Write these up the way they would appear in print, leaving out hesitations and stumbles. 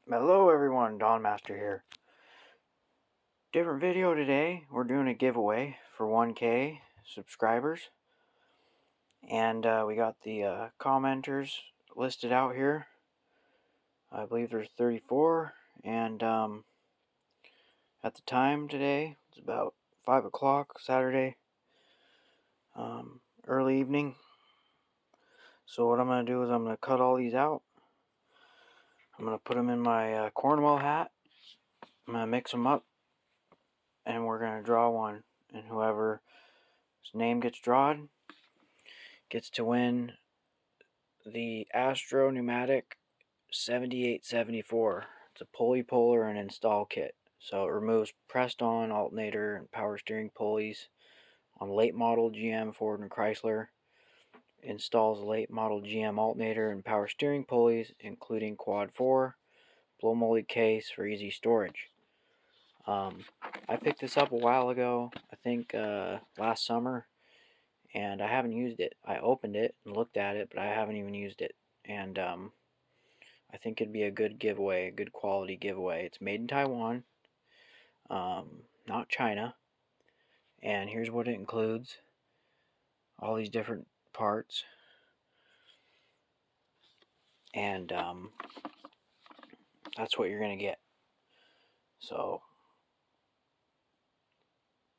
Hello everyone, Don Master here. Different video today. We're doing a giveaway for 1K subscribers. And we got the commenters listed out here. I believe there's 34. And at the time today, it's about 5 o'clock Saturday, early evening. So what I'm going to do is I'm going to cut all these out. I'm going to put them in my Cornwall hat. I'm going to mix them up. And we're going to draw one. And whoever's name gets drawn gets to win the Astro Pneumatic 7874. It's a pulley puller and install kit. So it removes pressed-on alternator and power steering pulleys on late model GM, Ford, and Chrysler. Installs late model GM alternator and power steering pulleys, including quad 4, blow molded case for easy storage. I picked this up a while ago, I think last summer, and I haven't used it. I opened it and looked at it, but I haven't even used it. And I think it'd be a good giveaway, a good quality giveaway. It's made in Taiwan, not China. And here's what it includes. All these different parts. And that's what you're going to get. So,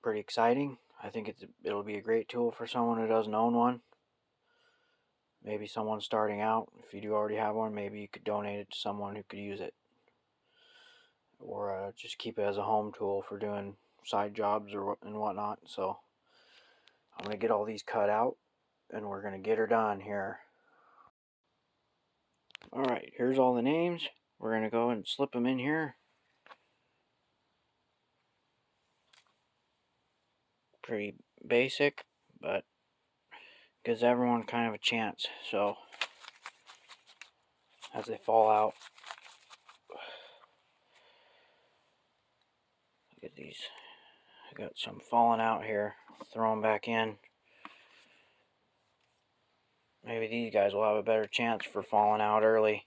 pretty exciting. I think it'll be a great tool for someone who doesn't own one. Maybe someone starting out. If you do already have one, maybe you could donate it to someone who could use it. Or just keep it as a home tool for doing side jobs and whatnot. So I'm going to get all these cut out and we're going to get her done here. Alright, here's all the names. We're going to go and slip them in here. Pretty basic, but gives everyone kind of a chance. So as they fall out, look at these. I got some falling out here. Throw them back in. Maybe these guys will have a better chance for falling out early.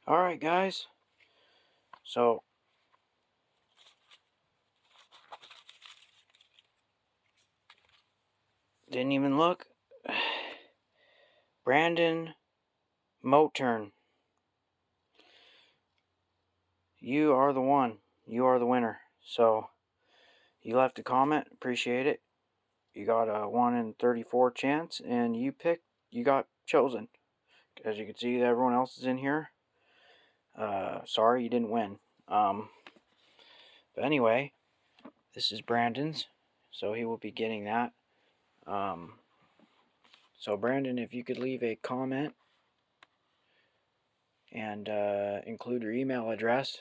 Alright guys, so didn't even look. Brandon Moturn, you are the one. You are the winner. So you left a comment, appreciate it. You got a 1 in 34 chance, and you got chosen. As you can see, everyone else is in here. Sorry you didn't win. But anyway, this is Brandon's, so he will be getting that. So Brandon, if you could leave a comment and include your email address,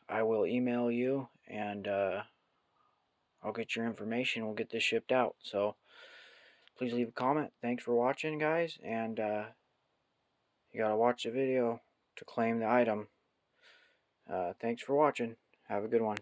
I will email you and I'll get your information. We'll get this shipped out. So please leave a comment. Thanks for watching, guys, and you gotta watch the video to claim the item. Thanks for watching. Have a good one.